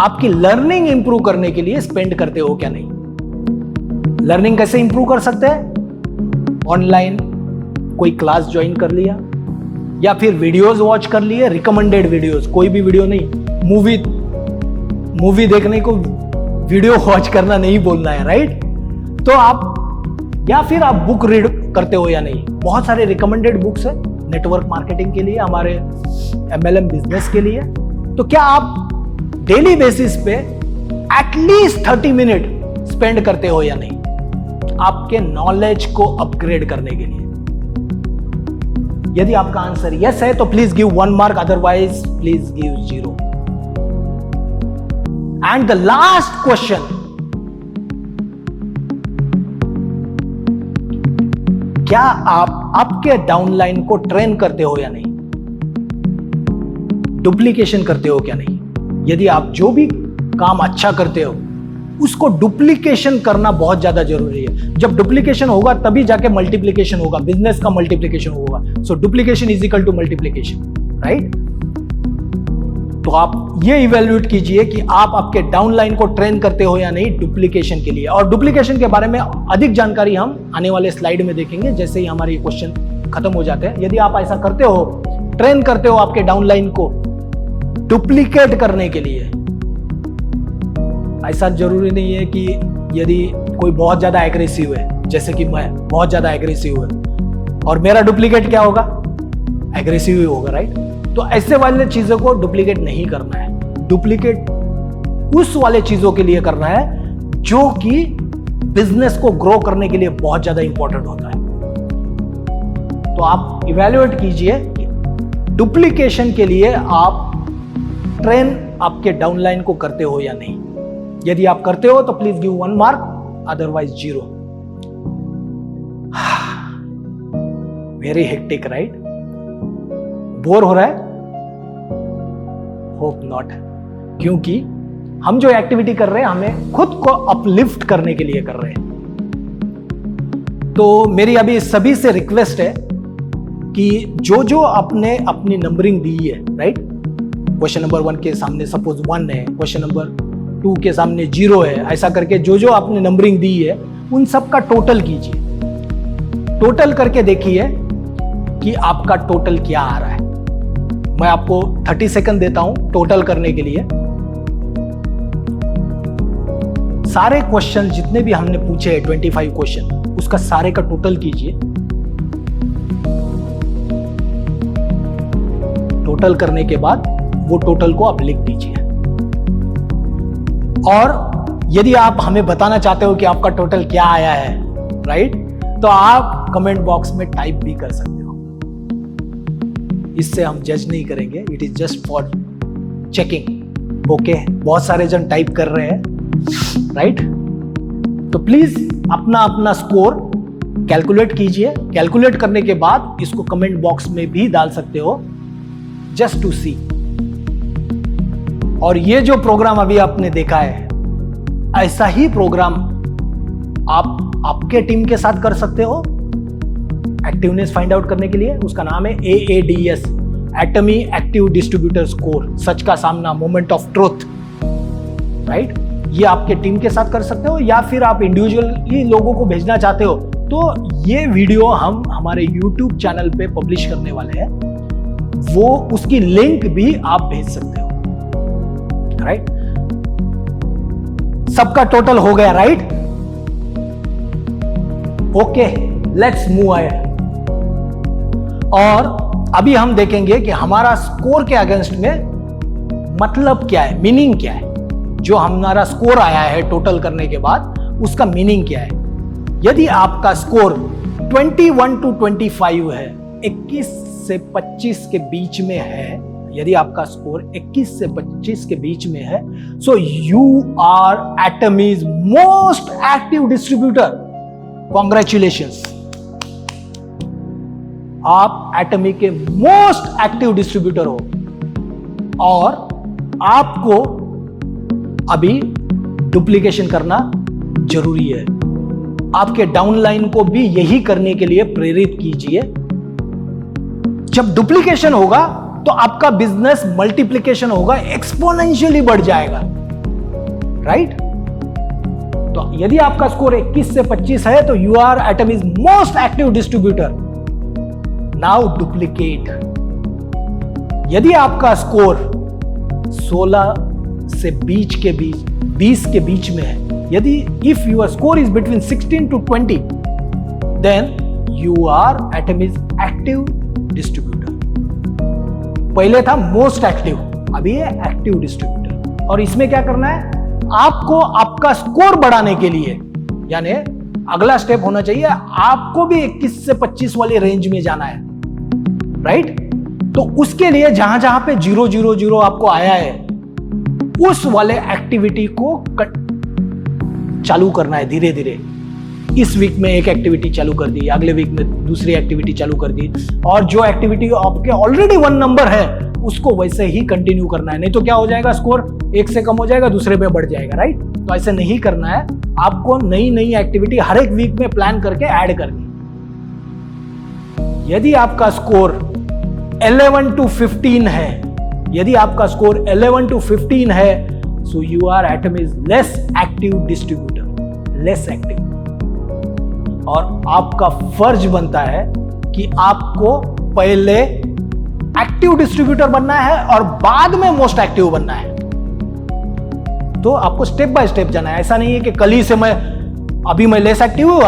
आपकी लर्निंग इंप्रूव करने के लिए स्पेंड करते हो क्या नहीं? लर्निंग कैसे इंप्रूव कर सकते हैं? ऑनलाइन कोई क्लास ज्वाइन कर लिया, या फिर वीडियोस वॉच कर लिए, रिकमेंडेड वीडियोस, कोई भी वीडियो नहीं, मूवी देखने को वीडियो वॉच करना नहीं बोलना है, राइट? तो आप, या फिर आप बुक रीड करते हो या नहीं? बहुत सारे रिकमेंडेड बुक्स है नेटवर्क मार्केटिंग के लिए, हमारे MLM बिजनेस के लिए। तो क्या आप डेली बेसिस पे एटलीस्ट 30 मिनट स्पेंड करते हो या नहीं आपके नॉलेज को अपग्रेड करने के लिए? यदि आपका आंसर यस है तो please give 1 mark, otherwise please give 0। And the last question, क्या आप आपके डाउनलाइन को ट्रेन करते हो या नहीं? डुप्लीकेशन करते हो क्या नहीं? यदि आप जो भी काम अच्छा करते हो उसको डुप्लीकेशन करना बहुत ज्यादा जरूरी है। जब डुप्लीकेशन होगा तभी जाके मल्टीप्लीकेशन होगा, बिजनेस का मल्टीप्लीकेशन होगा। So duplication is equal to multiplication, right? तो आप ये इवेल्युएट कीजिए कि आप आपके डाउनलाइन को ट्रेन करते हो या नहीं डुप्लीकेशन के लिए। और डुप्लीकेशन के बारे में अधिक जानकारी हम आने वाले स्लाइड में देखेंगे जैसे ही हमारे क्वेश्चन खत्म हो जाते हैं। यदि आप ऐसा करते हो, ट्रेन करते हो आपके डाउनलाइन को डुप्लीकेट करने के लिए, ऐसा जरूरी नहीं है कि यदि कोई बहुत ज्यादा एग्रेसिव है, जैसे कि मैं बहुत ज्यादा एग्रेसिव है और मेरा डुप्लीकेट क्या होगा? एग्रेसिव ही होगा, राइट? तो ऐसे वाले चीजों को डुप्लीकेट नहीं करना है। डुप्लीकेट उस वाले चीजों के लिए करना है जो कि बिजनेस को ग्रो करने के लिए बहुत ज्यादा इंपॉर्टेंट होता है। तो आप इवैल्यूएट कीजिए कि डुप्लीकेशन के लिए आप ट्रेन आपके डाउनलाइन को करते हो या नहीं। यदि आप करते हो तो please give 1 mark, otherwise 0। Very hectic, right? Bore हो रहा है? होप नॉट, क्योंकि हम जो एक्टिविटी कर रहे हैं हमें खुद को अपलिफ्ट करने के लिए कर रहे हैं। तो मेरी अभी सभी से रिक्वेस्ट है कि जो आपने अपनी नंबरिंग दी है, राइट? क्वेश्चन नंबर 1 के सामने सपोज 1 है, क्वेश्चन नंबर 2 के सामने 0 है, ऐसा करके जो आपने नंबरिंग दी है उन सब का टोटल कीजिए। टोटल करके देखिए कि आपका टोटल क्या आ रहा है। मैं आपको 30 सेकंड देता हूं टोटल करने के लिए। सारे क्वेश्चन जितने भी हमने पूछे हैं 25 क्वेश्चन, उसका सारे का टोटल कीजिए। टोटल करने के बाद वो टोटल को आप लिख दीजिए। और यदि आप हमें बताना चाहते हो कि आपका टोटल क्या आया है, राइट, तो आप कमेंट बॉक्स में टाइप भी कर सकते हो। इससे हम जज नहीं करेंगे, it is just for checking okay, बहुत सारे जन टाइप कर रहे हैं, राइट? तो प्लीज अपना अपना स्कोर कैलकुलेट कीजिए। कैलकुलेट करने के बाद इसको कमेंट बॉक्स में भी डाल सकते हो, जस्ट टू सी। और ये जो प्रोग्राम अभी आपने देखा है, ऐसा ही प्रोग्राम आप आपके टीम के साथ कर सकते हो एक्टिवनेस फाइंड आउट करने के लिए। उसका नाम है AADS, एटमी एक्टिव डिस्ट्रीब्यूटर स्कोर, सच का सामना, मोमेंट ऑफ ट्रुथ, राइट? ये आपके टीम के साथ कर सकते हो, या फिर आप इंडिविजुअली लोगों को भेजना चाहते हो तो ये वीडियो हम हमारे YouTube चैनल पे पब्लिश करने वाले हैं, वो उसकी लिंक भी आप भेज सकते हो, राइट? सबका टोटल हो गया, right? Okay, let's move ahead. और अभी हम देखेंगे कि हमारा स्कोर के अगेंस्ट में मतलब क्या है, मीनिंग क्या है। जो हमारा स्कोर आया है टोटल करने के बाद, उसका मीनिंग क्या है। यदि आपका स्कोर 21 to 25 है, 21 से 25 के बीच में है, यदि आपका स्कोर 21 से 25 के बीच में है, so you are Atomy's most active distributor. Congratulations, आप एटमी के मोस्ट एक्टिव डिस्ट्रीब्यूटर हो। और आपको अभी डुप्लीकेशन करना जरूरी है। आपके डाउनलाइन को भी यही करने के लिए प्रेरित कीजिए। जब डुप्लीकेशन होगा तो आपका बिजनेस मल्टीप्लिकेशन होगा, एक्सपोनेंशियली बढ़ जाएगा, राइट? तो यदि आपका स्कोर 21 से 25 है तो you are Atomy's most active distributor. Now duplicate. यदि आपका स्कोर 16 से 20 के बीच में है, यदि if your score is between 16 to 20, then you are Atomy's active distributor. पहले था मोस्ट एक्टिव, अभी है एक्टिव डिस्ट्रीब्यूटर। और इसमें क्या करना है, आपको आपका स्कोर बढ़ाने के लिए, यानी अगला स्टेप होना चाहिए आपको भी 21 से 25 वाले रेंज में जाना है, राइट? तो उसके लिए जहां जहां पे 000 आपको आया है, उस वाले एक्टिविटी को चालू करना है धीरे धीरे। इस वीक में एक एक्टिविटी चालू कर दी, अगले वीक में दूसरी एक्टिविटी चालू कर दी, और जो एक्टिविटी आपके ऑलरेडी 1 नंबर है उसको वैसे ही कंटिन्यू करना है। नहीं तो क्या हो जाएगा, स्कोर एक से कम हो जाएगा, दूसरे पे बढ़ जाएगा, राइट? तो ऐसे नहीं करना है। आपको नई नई एक्टिविटी हर एक वीक में प्लान करके ऐड करनी। यदि आपका स्कोर 11 to 15 है, यदि आपका स्कोर 11 to 15 है, so you are Atomy's less active distributor, less active. और आपका फर्ज बनता है कि आपको पहले एक्टिव डिस्ट्रीब्यूटर बनना है और बाद में मोस्ट एक्टिव बनना है। तो आपको स्टेप बाय स्टेप जाना है। ऐसा नहीं है कि कल ही से अभी मैं लेस एक्टिव हूं,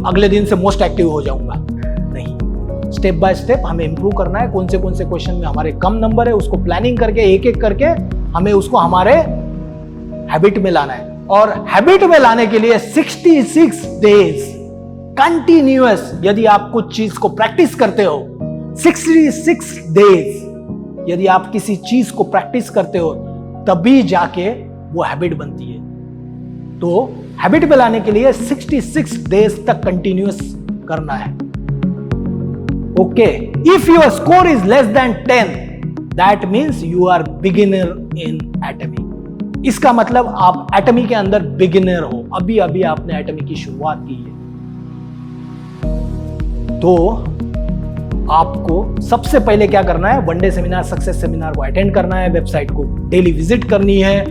अगले दिन से मोस्ट एक्टिव हो जाऊंगा, नहीं। स्टेप बाय स्टेप हमें इंप्रूव करना है। कौन से क्वेश्चन में हमारे कम नंबर है, उसको प्लानिंग करके एक एक करके हमें उसको हमारे हैबिट में लाना है। और हैबिट में लाने के लिए 66 डेज कंटिन्यूअस, यदि आप कुछ चीज को प्रैक्टिस करते हो, 66 डेज यदि आप किसी चीज को प्रैक्टिस करते हो, तभी जाके वो हैबिट बनती है। तो हैबिट में लाने के लिए 66 डेज तक कंटिन्यूअस करना है। Okay, if your score is less then 10, that means you are beginner in Atomy. इसका मतलब आप एटमी के अंदर बिगिनर हो, अभी अभी आपने एटमी की शुरुआत की है। तो आपको सबसे पहले क्या करना है, one day seminar, success seminar को अटेंड करना है, वेबसाइट को डेली विजिट करनी है,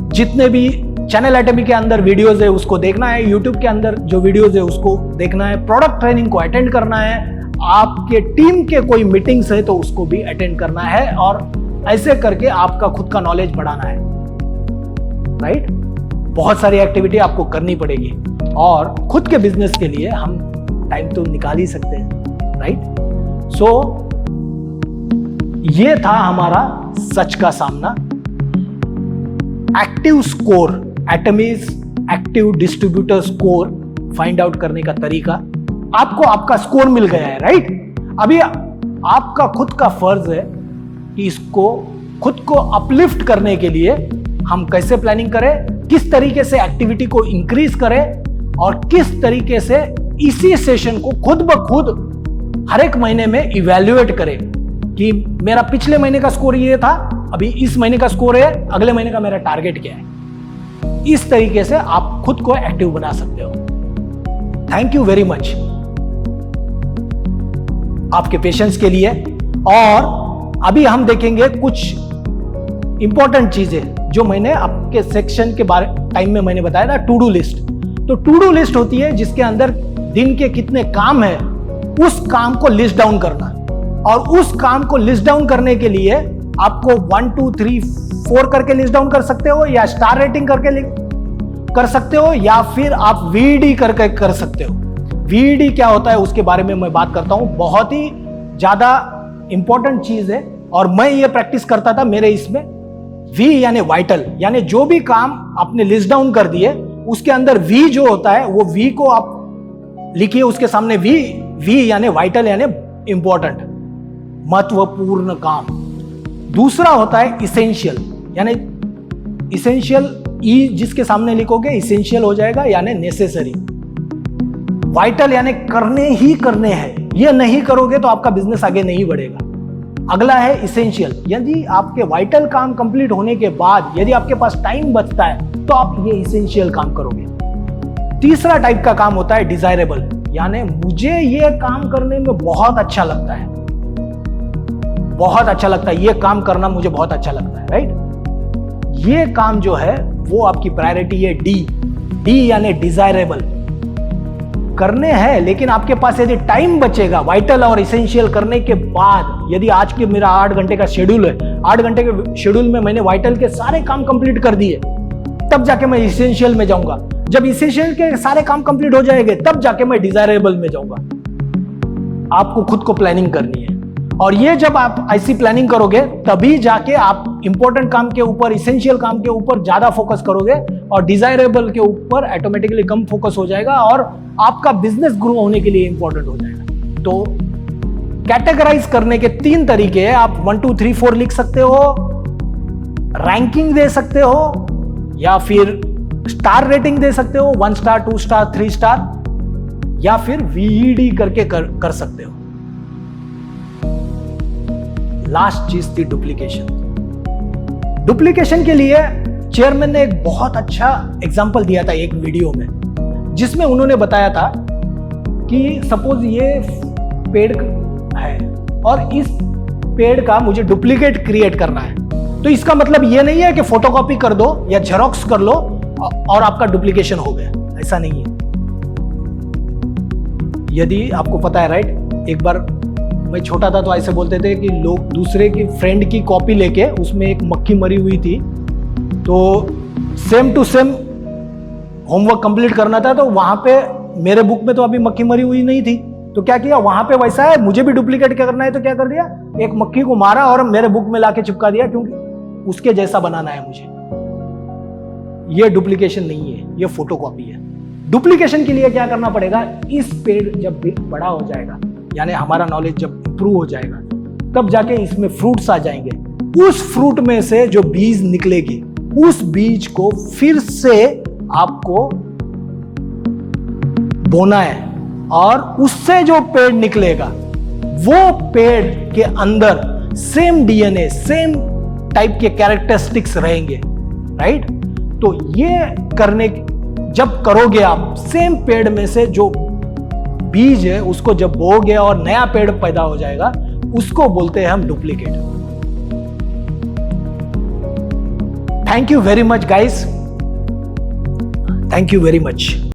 जितने भी चैनल एटमी के अंदर वीडियोस है उसको देखना है, यूट्यूब के अंदर जो वीडियोस है उसको देखना है, प्रोडक्ट ट्रेनिंग को अटेंड करना है, आपके टीम के कोई मीटिंग्स है तो उसको भी अटेंड करना है, और ऐसे करके आपका खुद का नॉलेज बढ़ाना है, राइट? बहुत सारी एक्टिविटी आपको करनी पड़ेगी, और खुद के बिजनेस के लिए हम टाइम तो निकाल ही सकते हैं, राइट? सो ये था हमारा सच का सामना, active score, Atomy's active distributor score find out करने का तरीका। आपको आपका स्कोर मिल गया है, राइट? अभी आपका खुद का फर्ज है कि इसको खुद को अपलिफ्ट करने के लिए हम कैसे प्लानिंग करें, किस तरीके से एक्टिविटी को इंक्रीज करें और किस तरीके से इसी सेशन को खुद ब खुद हर एक महीने में इवैल्यूएट करें कि मेरा पिछले महीने का स्कोर ये था, अभी इस महीने का स्कोर है, अगले महीने का मेरा टारगेट क्या है। इस तरीके से आप खुद को एक्टिव बना सकते हो। थैंक यू वेरी मच आपके पेशेंस के लिए। और अभी हम देखेंगे कुछ इंपॉर्टेंट चीजें जो मैंने आपके सेक्शन के बारे टाइम में मैंने बताया था, टू डू लिस्ट। तो टू डू लिस्ट होती है जिसके अंदर दिन के कितने काम है उस काम को लिस्ट डाउन करना, और उस काम को लिस्ट डाउन करने के लिए आपको 1 2 3 4 करके लिस्ट डाउन कर सकते हो, या स्टार रेटिंग करके कर सकते हो, या फिर आप वीडी करके कर सकते हो। वीडी क्या होता है उसके बारे में मैं बात करता हूं, बहुत ही ज्यादा इंपॉर्टेंट चीज है और मैं ये प्रैक्टिस करता था मेरे इसमें। वी यानी वाइटल, यानी जो भी काम आपने लिस्ट डाउन कर दिए उसके अंदर वी जो होता है वो वी को आप लिखिए, उसके सामने वी यानी वाइटल यानी इंपॉर्टेंट, महत्वपूर्ण काम। दूसरा होता है इसेंशियल, यानी इसेंशियल ई जिसके सामने लिखोगे इसेंशियल हो जाएगा यानी नेसेसरी। वाइटल यानी करने ही करने हैं, ये नहीं करोगे तो आपका बिजनेस आगे नहीं बढ़ेगा। अगला है इसेंशियल, यदि आपके वाइटल काम कंप्लीट होने के बाद यदि आपके पास टाइम बचता है तो आप ये इसेंशियल काम करोगे। तीसरा टाइप का काम होता है डिजायरेबल, यानी मुझे ये काम करने में बहुत अच्छा लगता है, बहुत अच्छा लगता है, ये काम करना मुझे बहुत अच्छा लगता है, राइट। ये काम जो है वो आपकी प्रायोरिटी है डी यानी डिजायरेबल। करने हैं लेकिन आपके पास यदि टाइम बचेगा वाइटल और इसेंशियल करने के बाद, यदि आज के मेरा 8 घंटे का शेड्यूल है, 8 घंटे के शेड्यूल में मैंने वाइटल के सारे काम कंप्लीट कर दिए, तब जाके मैं इसेंशियल में जाऊंगा। जब इसेंशियल के सारे काम कंप्लीट हो जाएंगे तब जाके मैं डिजायरेबल में जाऊंगा। आपको खुद को प्लानिंग करनी है, और ये जब आप ऐसी प्लानिंग करोगे तभी जाके आप इंपॉर्टेंट काम के ऊपर, इसेंशियल काम के ऊपर ज्यादा फोकस करोगे और डिजायरेबल के ऊपर ऑटोमेटिकली कम फोकस हो जाएगा और आपका बिजनेस ग्रो होने के लिए इंपॉर्टेंट हो जाएगा। तो कैटेगराइज करने के 3 तरीके हैं। आप 1 2 3 4 लिख सकते हो, रैंकिंग दे सकते हो, या फिर स्टार रेटिंग दे सकते हो, 1 स्टार 2 स्टार 3 स्टार, या फिर वीडी करके कर सकते हो। लास्ट चीज थी डुप्लीकेशन। डुप्लीकेशन के लिए चेयरमैन ने एक बहुत अच्छा एग्जांपल दिया था एक वीडियो में, जिसमें उन्होंने बताया था कि सपोज ये पेड़ है और इस पेड़ का मुझे डुप्लीकेट क्रिएट करना है, तो इसका मतलब ये नहीं है कि फोटोकॉपी कर दो या जेरोक्स कर लो और आपका डुप्लीकेशन हो गया, ऐसा नहीं है। यदि आपको पता है, राइट, एक बार मैं छोटा था तो ऐसे बोलते थे कि लोग दूसरे की फ्रेंड की कॉपी लेके उसमें एक मक्खी मरी हुई थी, तो same to same homework complete करना था, तो वहां पे मेरे बुक में तो अभी मक्खी मरी हुई नहीं थी, तो क्या किया, वहां पे वैसा है, मुझे भी डुप्लीकेट करना है, तो क्या कर दिया, एक मक्खी को मारा और मेरे बुक में लाके चिपका दिया, क्योंकि उसके जैसा बनाना है मुझे। ये डुप्लीकेशन नहीं है, ये फोटोकॉपी है। डुप्लीकेशन के लिए क्या करना पड़ेगा, इस पेड़ जब बड़ा हो जाएगा यानी हमारा नॉलेज जब इंप्रूव हो जाएगा तब जाके इसमें फ्रूट्स आ जाएंगे, उस फ्रूट में से जो बीज निकलेगी उस बीज को फिर से आपको बोना है, और उससे जो पेड़ निकलेगा वो पेड़ के अंदर सेम डीएनए, सेम टाइप के कैरेक्टरिस्टिक्स रहेंगे, राइट। तो ये करने जब करोगे आप, सेम पेड़ में से जो बीज है उसको जब बोओगे और नया पेड़ पैदा हो जाएगा, उसको बोलते हैं हम duplicate. Thank you very much guys, thank you very much.